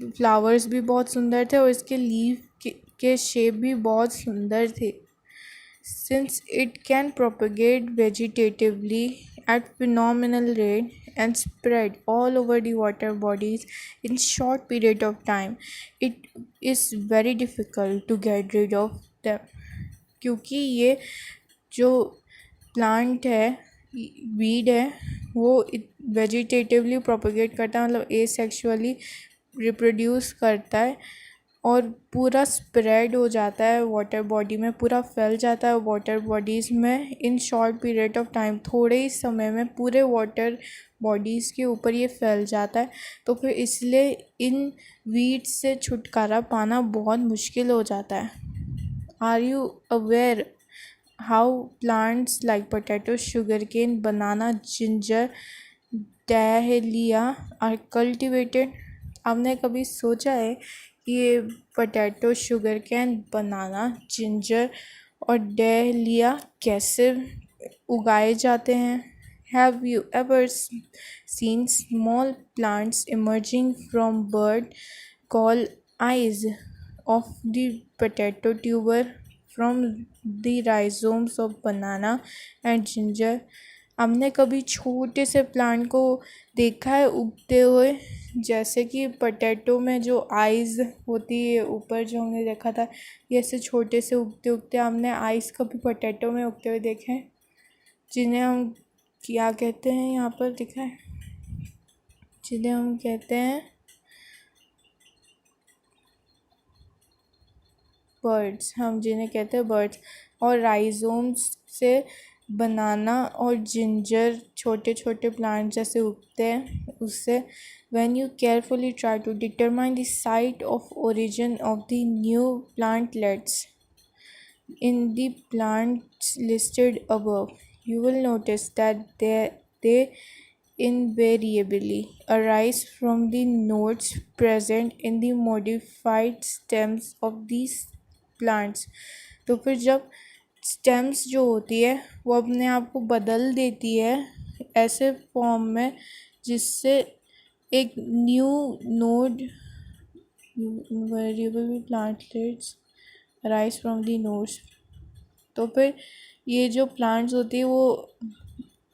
फ्लावर्स भी बहुत सुंदर थे और इसके लीफ के शेप भी बहुत सुंदर थे। Since it can propagate vegetatively at phenomenal rate and spread all over the water bodies in short period of time, it is very difficult to get rid of them। क्योंकि ये जो plant है, weed है, वो vegetatively propagate करता है, मतलब asexually reproduce करता है और पूरा स्प्रेड हो जाता है वाटर बॉडी में, पूरा फैल जाता है वाटर बॉडीज़ में in short period of time, थोड़े ही समय में पूरे वाटर बॉडीज़ के ऊपर ये फैल जाता है। तो फिर इसलिए इन वीड्स से छुटकारा पाना बहुत मुश्किल हो जाता है। Are you aware how plants like potato, sugar cane, banana, ginger, dahlia are cultivated? आपने कभी सोचा है कि ये potato, sugar cane, banana, ginger और डहेलिया कैसे उगाए जाते हैं? Have you ever seen small plants emerging from बर्ड called eyes of the potato tuber from the rhizomes of banana and ginger? हमने कभी छोटे से प्लांट को देखा है उगते हुए, जैसे कि पोटैटो में जो आइज़ होती है ऊपर जो हमने देखा था, ये ऐसे छोटे से उगते उगते हमने आइज़ कभी पोटैटो में उगते हुए देखे हैं, जिन्हें हम क्या कहते हैं, यहाँ पर दिखा है, जिन्हें हम कहते हैं बर्ड्स, हम जिन्हें कहते हैं बर्ड्स। और राइजोम्स से बनाना और जिंजर छोटे छोटे प्लांट जैसे उगते हैं, उससे when you carefully try to determine the site of origin of the new plantlets in the plants listed above, you will notice that they invariably arise from the nodes present in the modified stems of these plants। तो फिर जब stems जो होती है वो अपने आप को बदल देती है ऐसे फॉर्म में जिससे एक new node, invariably plantlets arise from the nodes। तो फिर ये जो प्लांट्स होती है वो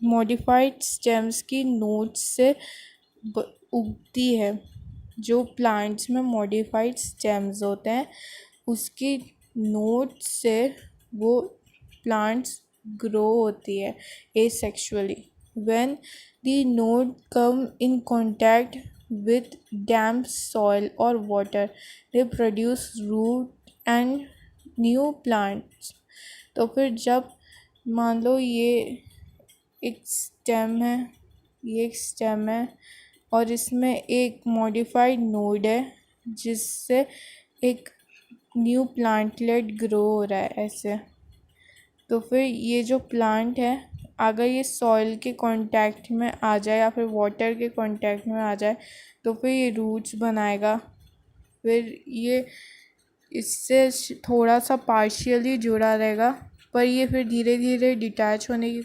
मॉडिफाइड स्टेम्स की नोड्स से उगती है। जो प्लांट्स में मॉडिफाइड स्टेम्स होते हैं उसकी नोड्स से वो प्लांट्स ग्रो होती है asexually. When the node come in contact with damp soil or water, they produce root and new plants। तो फिर जब मान लो ये एक स्टेम है, ये एक स्टेम है और इसमें एक मॉडिफाइड नोड है जिससे एक न्यू प्लांटलेट ग्रो हो रहा है ऐसे। तो फिर ये जो प्लांट है अगर ये सॉइल के कांटेक्ट में आ जाए या फिर वाटर के कांटेक्ट में आ जाए तो फिर ये रूट्स बनाएगा। फिर ये इससे थोड़ा सा पार्शियली जुड़ा रहेगा पर ये फिर धीरे धीरे डिटैच होने की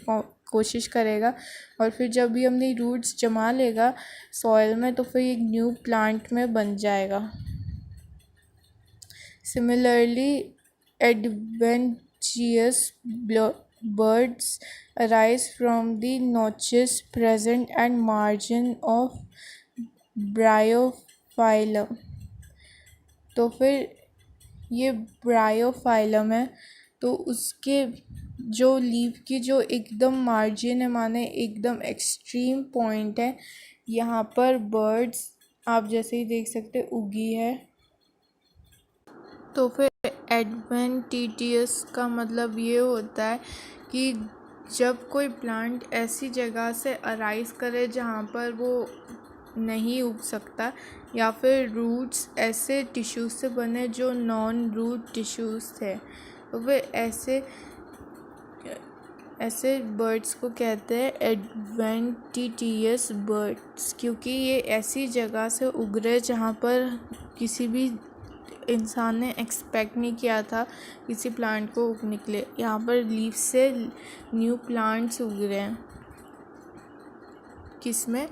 कोशिश करेगा और फिर जब भी अपनी रूट्स जमा लेगा सॉइल में तो फिर एक न्यू प्लांट में बन जाएगा। Similarly adventitious birds arise from the notches present at margin of Bryophyllum. तो फिर ये ब्रायोफाइलम है तो उसके जो लीफ की जो एकदम मार्जिन है माने एकदम एक्सट्रीम पॉइंट है, यहाँ पर बर्ड्स आप जैसे ही देख सकते उगी है। तो फिर एडवेंटिटियस का मतलब ये होता है कि जब कोई प्लांट ऐसी जगह से अराइज करे जहाँ पर वो नहीं उग सकता या फिर रूट्स ऐसे टिश्यूज से बने जो नॉन रूट टिश्यूज थे, तो फिर ऐसे बर्ड्स को कहते हैं एडवेंटिटियस बर्ड्स, क्योंकि ये ऐसी जगह से उग रहे जहाँ पर किसी भी इंसान ने एक्सपेक्ट नहीं किया था किसी प्लांट को उगने के लिए। यहाँ पर लीफ से न्यू प्लांट्स उग रहे हैं, किसमें,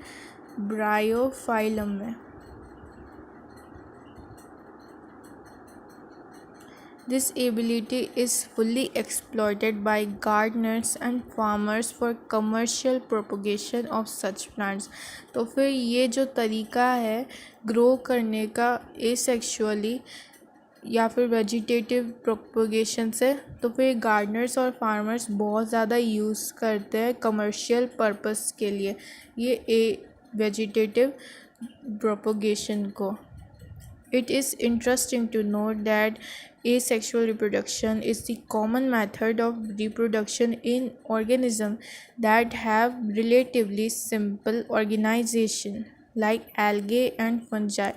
ब्रायोफाइलम में। This ability is fully exploited by gardeners and farmers for commercial propagation of such plants। तो फिर ये जो तरीका है ग्रो करने का एसेक्सुअली या फिर वेजिटेटिव प्रोपगेशन से, तो फिर गार्डनर्स और फार्मर्स बहुत ज़्यादा यूज़ करते हैं कमर्शियल पर्पस के लिए ये वेजिटेटिव प्रोपगेशन को। It is interesting to note that asexual reproduction is the common method of reproduction in organisms that have relatively simple organization, like algae and fungi,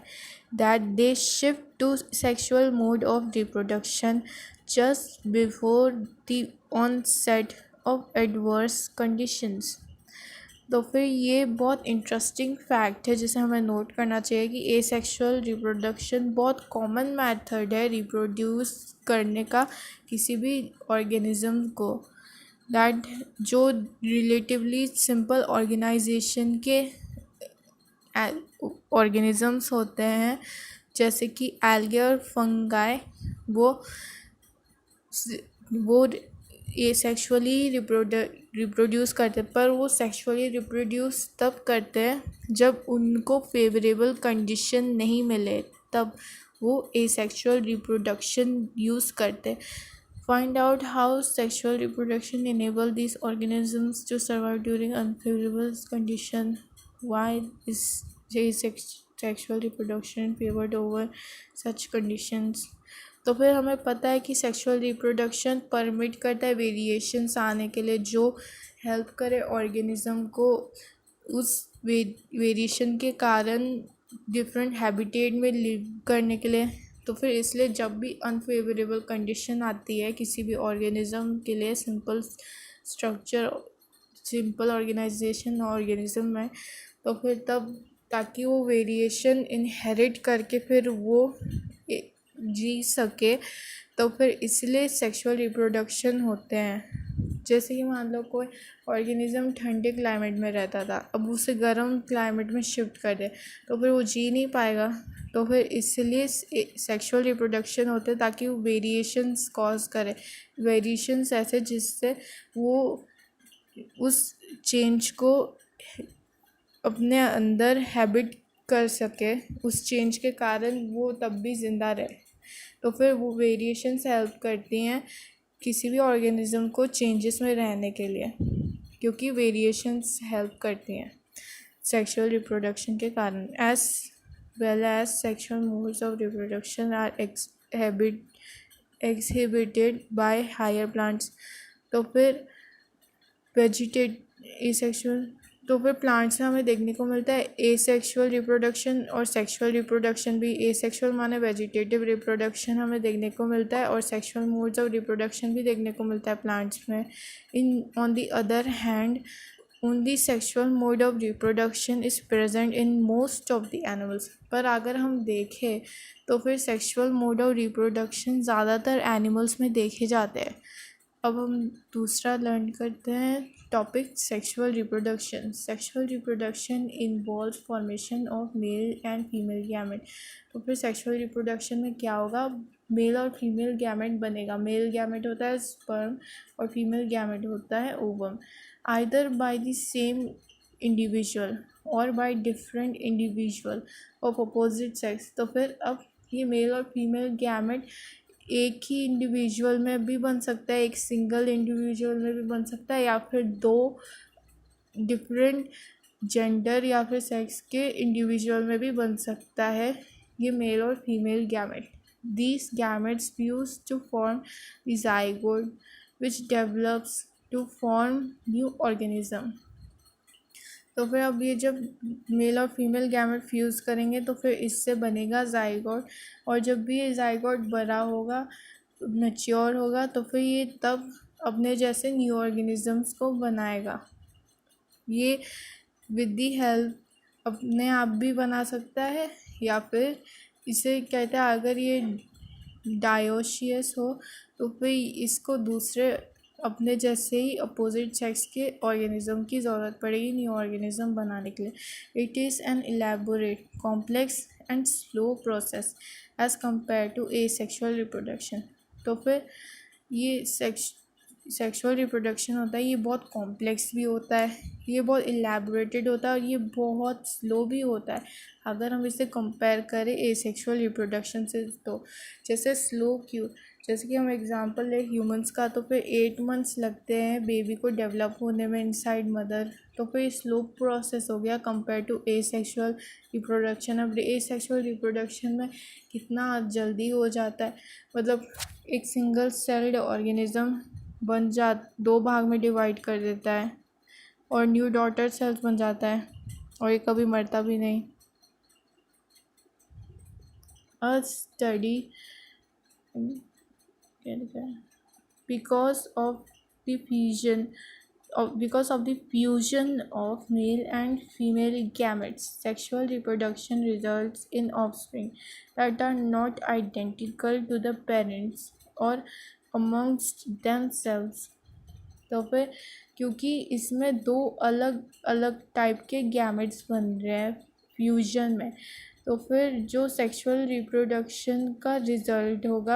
that they shift to sexual mode of reproduction just before the onset of adverse conditions। तो फिर ये बहुत interesting fact है जिसे हमें note करना चाहिए कि एसेक्सुअल रिप्रोडक्शन बहुत कॉमन मेथड है रिप्रोड्यूस करने का किसी भी ऑर्गेनिज्म को, दैट जो रिलेटिवली सिंपल ऑर्गेनाइजेशन के ऑर्गेनिजम्स होते हैं जैसे कि एल्गे और फंगाई, वो ये सेक्सुअली रिप्रोड्यूस करते हैं, पर वो सेक्सुअली रिप्रोड्यूस तब करते हैं जब उनको फेवरेबल कंडीशन नहीं मिले, तब वो एसेक्सुअल रिप्रोडक्शन यूज़ करते हैं। Find out how sexual reproduction enable this organisms to survive during unfavourable condition. Why is sexual reproduction favoured over such conditions. तो फिर हमें पता है कि सेक्सुअल रिप्रोडक्शन परमिट करता है वेरिएशंस आने के लिए जो हेल्प करे ऑर्गेनिज्म को उस वेरिएशन के कारण डिफरेंट हैबिटेट में लिव करने के लिए। तो फिर इसलिए जब भी अनफेवरेबल कंडीशन आती है किसी भी ऑर्गेनिज्म के लिए simple structure simple organisation organism में, तो फिर तब ताकि वो वेरिएशन इनहेरिट करके फिर वो जी सके, तो फिर इसलिए सेक्सुअल रिप्रोडक्शन होते हैं। जैसे कि मान लो कोई ऑर्गेनिज्म ठंडे क्लाइमेट में रहता था, अब उसे गर्म क्लाइमेट में शिफ्ट कर दे तो फिर वो जी नहीं पाएगा, तो फिर इसलिए सेक्सुअल रिप्रोडक्शन होते हैं ताकि वो वेरिएशंस कॉज करे, वेरिएशंस ऐसे जिससे वो उस चेंज को अपने अंदर हैबिट कर सके, उस चेंज के कारण वो तब भी ज़िंदा रहे। तो फिर वो वेरिएशंस हेल्प करती हैं किसी भी ऑर्गेनिज्म को चेंजेस में रहने के लिए, क्योंकि वेरिएशंस हेल्प करती हैं सेक्सुअल रिप्रोडक्शन के कारण। As well as sexual modes of reproduction are exhibited by higher plants. तो फिर एसेक्सुअल, तो फिर प्लांट्स में हमें देखने को मिलता है एसेक्सुअल रिप्रोडक्शन और सेक्सुअल रिप्रोडक्शन भी। एसेक्सुअल माने वेजिटेटिव रिप्रोडक्शन हमें देखने को मिलता है और सेक्सुअल मोड्स ऑफ रिप्रोडक्शन भी देखने को मिलता है प्लांट्स में। In on the other hand only sexual mode of reproduction is present in most of the animals. पर अगर हम देखें तो फिर सेक्सुअल मोड ऑफ रिप्रोडक्शन ज़्यादातर एनिमल्स में देखे जाते हैं। अब हम दूसरा लर्न करते हैं topic sexual reproduction. Sexual reproduction involve formation of male and female gamete. तो फिर सेक्सुअल रिप्रोडक्शन में क्या होगा, मेल और फीमेल गैमेट बनेगा। मेल गैमेट होता है स्पर्म और फीमेल गैमेट होता है ovum, either by the same individual और by different individual of opposite sex. तो फिर अब ये मेल और फीमेल गैमेट एक ही इंडिविजुअल में भी बन सकता है, एक सिंगल इंडिविजुअल में भी बन सकता है, या फिर दो डिफरेंट जेंडर या फिर सेक्स के इंडिविजुअल में भी बन सकता है ये मेल और female gamete. These gametes fuse to form the zygote which develops to form new organism. तो फिर अब ये जब मेल और फीमेल गैमेट फ्यूज़ करेंगे तो फिर इससे बनेगा ज़ाइगोट, और जब भी ये ज़ाइगोट बड़ा होगा मैच्योर होगा तो फिर ये तब अपने जैसे न्यू ऑर्गेनिजम्स को बनाएगा। ये विद दी हेल्प अपने आप भी बना सकता है या फिर इसे कहते हैं अगर ये डायोशियस हो तो फिर इसको दूसरे अपने जैसे ही अपोजिट सेक्स के ऑर्गेनिज्म की ज़रूरत पड़ेगी न्यू ऑर्गेनिज्म बनाने के लिए। It is an elaborate complex and slow process as compare to a sexual reproduction. तो फिर ये सेक्सुअल रिप्रोडक्शन होता है, ये बहुत कॉम्प्लेक्स भी होता है, ये बहुत इलेबोरेटेड होता है और ये बहुत स्लो भी होता है अगर हम इसे कंपेयर करें एसेक्सुअल रिप्रोडक्शन से। तो जैसे स्लो क्यों, जैसे कि हम एग्जांपल ले ह्यूमंस का, तो फिर 8 मंथ्स लगते हैं बेबी को डेवलप होने में इनसाइड मदर। तो फिर स्लो प्रोसेस हो गया कंपेयर टू एसेक्सुअल रिप्रोडक्शन। अब एसेक्सुअल रिप्रोडक्शन में कितना जल्दी हो जाता है, मतलब एक सिंगल सेल्ड ऑर्गेनिज्म बन जा 2 भाग में डिवाइड कर देता है और न्यू डॉटर सेल्स बन जाता है और ये कभी मरता भी नहीं। अ study because of the fusion because of the fusion of male and female gametes, sexual reproduction results in offspring that are not identical to the parents or amongst themselves। तो फिर क्योंकि इसमें दो अलग अलग टाइप के गैमेट्स बन रहे हैं फ्यूजन में, तो फिर जो सेक्सुअल रिप्रोडक्शन का रिज़ल्ट होगा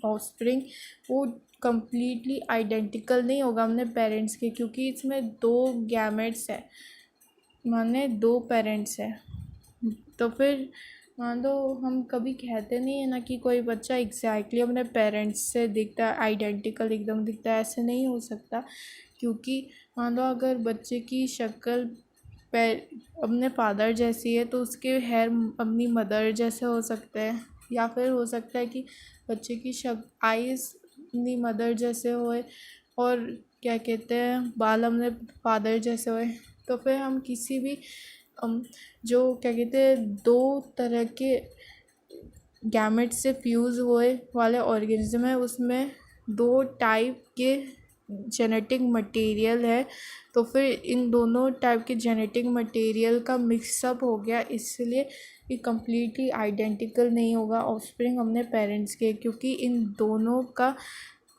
ऑफस्प्रिंग वो कम्प्लीटली आइडेंटिकल नहीं होगा अपने पेरेंट्स के, क्योंकि इसमें दो गैमेट्स है, माने दो पेरेंट्स है। तो फिर मान लो हम कभी कहते नहीं है ना कि कोई बच्चा एग्जैक्टली अपने पेरेंट्स से दिखता है, आइडेंटिकल एकदम दिखता है, ऐसे नहीं हो सकता। क्योंकि मान लो अगर बच्चे की शक्ल अपने फादर जैसी है तो उसके हेयर अपनी मदर जैसे हो सकते हैं, या फिर हो सकता है कि बच्चे की आईज अपनी मदर जैसे होए और क्या कहते हैं बाल अपने फादर जैसे होए। तो फिर हम किसी भी जो क्या कहते हैं दो तरह के गैमेट से फ्यूज़ हुए वाले ऑर्गेनिज्म है उसमें दो टाइप के जेनेटिक मटेरियल है, तो फिर इन दोनों टाइप के जेनेटिक मटेरियल का मिक्सअप हो गया, इसलिए ये कम्प्लीटली आइडेंटिकल नहीं होगा ऑफस्प्रिंग अपने पेरेंट्स के, क्योंकि इन दोनों का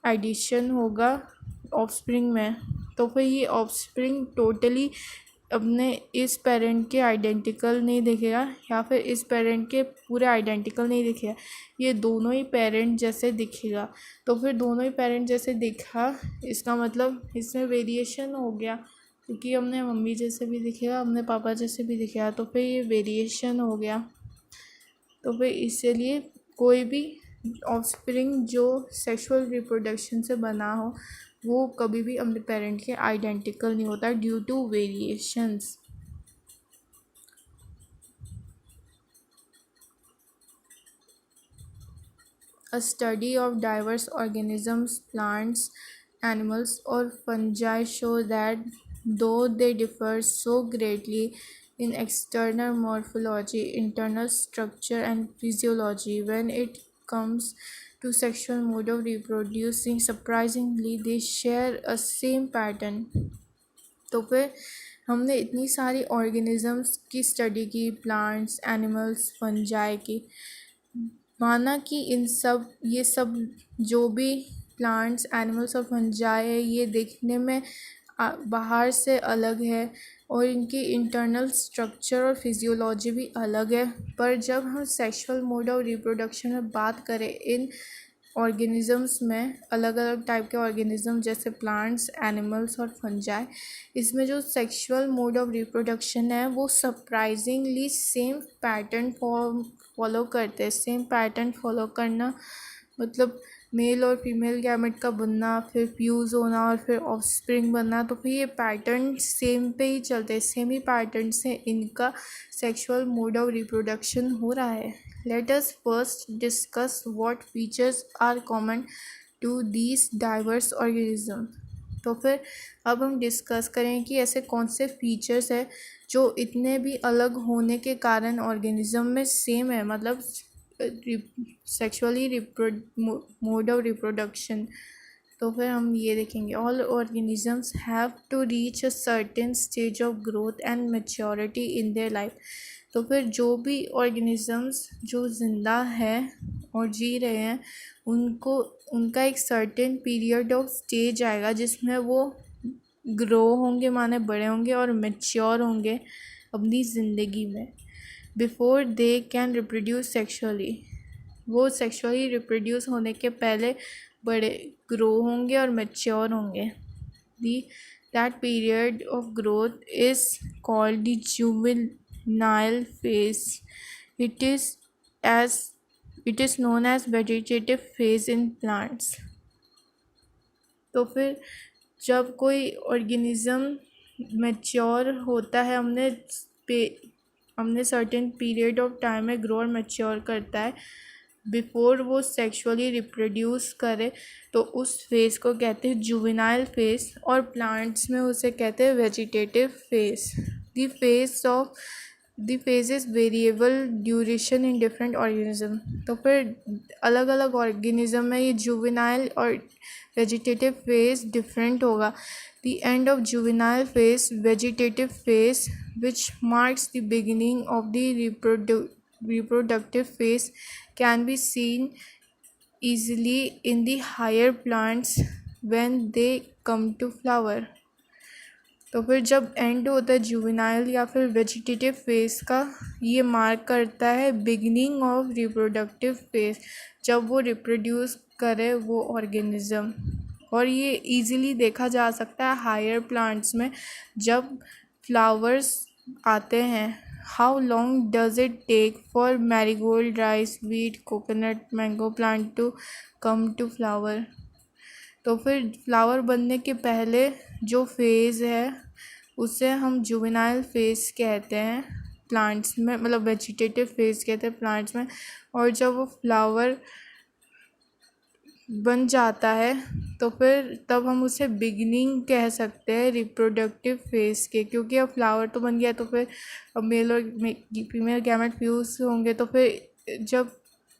एडिशन होगा ऑफस्प्रिंग में। तो फिर ये ऑफस्प्रिंग टोटली अपने इस पेरेंट के आइडेंटिकल नहीं दिखेगा या फिर इस पेरेंट के पूरे आइडेंटिकल नहीं दिखेगा, ये दोनों ही पेरेंट जैसे दिखेगा। तो फिर दोनों ही पेरेंट जैसे दिखा इसका मतलब इसमें वेरिएशन हो गया, क्योंकि हमने मम्मी जैसे भी दिखेगा अपने पापा जैसे भी दिखेगा, तो फिर ये वेरिएशन हो गया। तो फिर इसीलिए कोई भी ऑफस्प्रिंग जो सेक्सुअल रिप्रोडक्शन से बना हो वो कभी भी अपने पेरेंट के आइडेंटिकल नहीं होता due to variations. A study of diverse organisms, plants, animals, or fungi show that though they differ so greatly in external morphology, internal structure, and physiology, when it comes to sexual mode of reproducing, surprisingly they share a same pattern। तो फिर हमने इतनी सारी organisms की study की, plants, animals, fungi की, माना कि इन सब ये सब जो भी प्लांट्स, एनिमल्स और फंजाई है ये देखने में बाहर से अलग है और इनकी इंटरनल स्ट्रक्चर और फिजियोलॉजी भी अलग है, पर जब हम सेक्सुअल मोड ऑफ रिप्रोडक्शन में बात करें इन ऑर्गेनिजम्स में, अलग अलग टाइप के ऑर्गेनिज्म जैसे प्लांट्स, एनिमल्स और फंजाई, इसमें जो सेक्सुअल मोड ऑफ रिप्रोडक्शन है वो सरप्राइजिंगली सेम पैटर्न फॉलो करते हैं। सेम पैटर्न फॉलो करना मतलब मेल और फीमेल गैमेट का बनना, फिर फ्यूज़ होना और फिर ऑफस्प्रिंग बनना, तो फिर ये पैटर्न सेम पे ही चलते हैं, सेम ही पैटर्न से इनका सेक्सुअल मोड ऑफ रिप्रोडक्शन हो रहा है। Let us first discuss what features are common to these diverse organism. तो फिर अब हम डिस्कस करें कि ऐसे कौन से फीचर्स है जो इतने भी अलग होने के कारण ऑर्गेनिज्म में सेम है, मतलब सेक्सुअली मोड ऑफ रिप्रोडक्शन। तो फिर हम ये देखेंगे, all organisms have to reach a certain stage of growth and maturity in their life. तो फिर जो भी ऑर्गेनिजम्स जो ज़िंदा है और जी रहे हैं उनको उनका एक सर्टेन पीरियड ऑफ स्टेज आएगा जिसमें वो ग्रो होंगे, माने बड़े होंगे और मैच्योर होंगे अपनी ज़िंदगी में, before they can reproduce sexually. वो सेक्शुअली रिप्रोड्यूस होने के पहले बड़े ग्रो होंगे और मैच्योर होंगे। The that period of growth is called the juvenile phase. It is as it is known as vegetative phase in plants. तो फिर जब कोई ऑर्गेनिज़म मैच्योर होता है, हमने सर्टेन पीरियड ऑफ टाइम में ग्रो और मैच्योर करता है बिफोर वो सेक्सुअली रिप्रोड्यूस करे, तो उस फेज़ को कहते हैं जुवेनाइल फेज़, और प्लांट्स में उसे कहते हैं vegetative phase. The phase is variable duration in different organism. तो फिर अलग अलग ऑर्गेनिज्म में ये जुवेनाइल और वेजिटेटिव फेज़ डिफरेंट होगा। The end of juvenile phase, vegetative phase, which marks the beginning of the reproductive phase, can be seen easily in the higher plants when they come to flower. तो फिर जब and होता है juvenile या फिर vegetative phase का, ये mark करता है बिगिनिंग ऑफ रिप्रोडक्टिव फेज़, जब वो रिप्रोड्यूस करे वो ऑर्गेनिज़म। और ये इजीली देखा जा सकता है हायर प्लांट्स में जब फ्लावर्स आते हैं। How long does it take for marigold, rice, wheat, coconut, mango plant to come to flower? तो फिर फ्लावर बनने के पहले जो फेज़ है उसे हम जुवेनाइल फेज़ कहते हैं प्लांट्स में, मतलब वेजिटेटिव फेज़ कहते हैं प्लांट्स में। और जब वो फ्लावर बन जाता है तो फिर तब हम उसे बिगिनिंग कह सकते हैं रिप्रोडक्टिव फेज़ के, क्योंकि अब फ्लावर तो बन गया तो फिर अब मेल और फीमेल गैमेट फ्यूज़ होंगे। तो फिर जब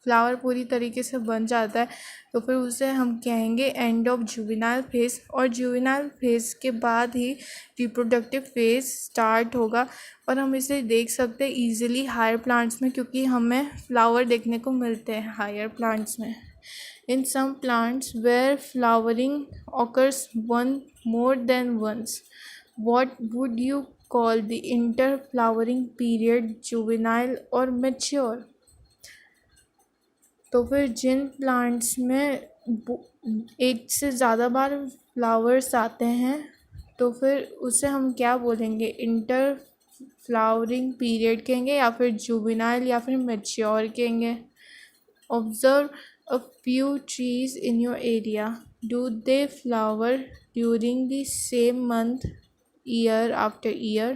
फ्लावर पूरी तरीके से बन जाता है तो फिर उसे हम कहेंगे एंड ऑफ जुवेनाइल फेज़, और जुवेनाइल फेज़ के बाद ही रिप्रोडक्टिव फेज़ स्टार्ट होगा। और हम इसे देख सकते हैं ईजिली हायर प्लांट्स में, क्योंकि हमें फ्लावर देखने को मिलते हैं हायर प्लांट्स में। In some plants where flowering occurs one more than once, what would you call the interflowering period, juvenile or mature? तो फिर जिन प्लांट्स में एक से ज़्यादा बार फ्लावर्स आते हैं तो फिर उसे हम क्या बोलेंगे, इंटर फ्लावरिंग पीरियड कहेंगे या फिर जुवेनाइल या फिर मैच्योर कहेंगे। Observe a few trees in your area. Do they flower during the same month year after year?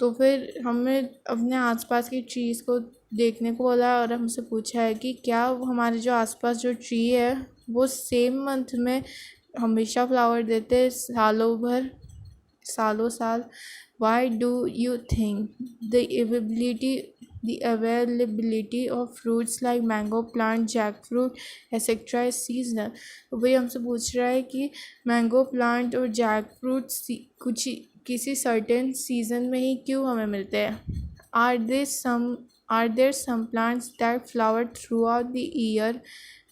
तो फिर हमें अपने आसपास की ट्रीज़ को देखने को बोला और हमसे पूछा है कि क्या हमारे जो आसपास जो ट्री है वो सेम मंथ में हमेशा फ्लावर देते सालों भर, सालों साल? Why do you think the availability of fruits like mango plant, jackfruit, etc. is seasonal? तो भाई हमसे पूछ रहा है कि मैंगो प्लांट और जैकफ्रूट कुछ किसी सर्टेन सीज़न में ही क्यों हमें मिलते हैं। Are there some plants that flower throughout the year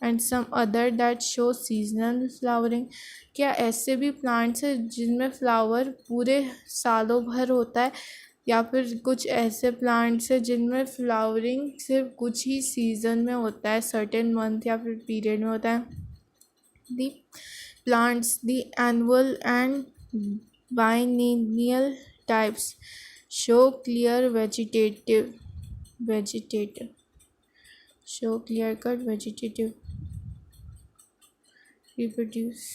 and some other that show seasonal flowering? क्या ऐसे भी प्लांट्स हैं जिनमें फ्लावर पूरे सालों भर होता है, या फिर कुछ ऐसे प्लांट्स हैं जिनमें फ्लावरिंग सिर्फ कुछ ही सीज़न में होता है, सर्टेन मंथ या फिर पीरियड में होता है? The plants, the annual and biennial types show clear vegetative reproduce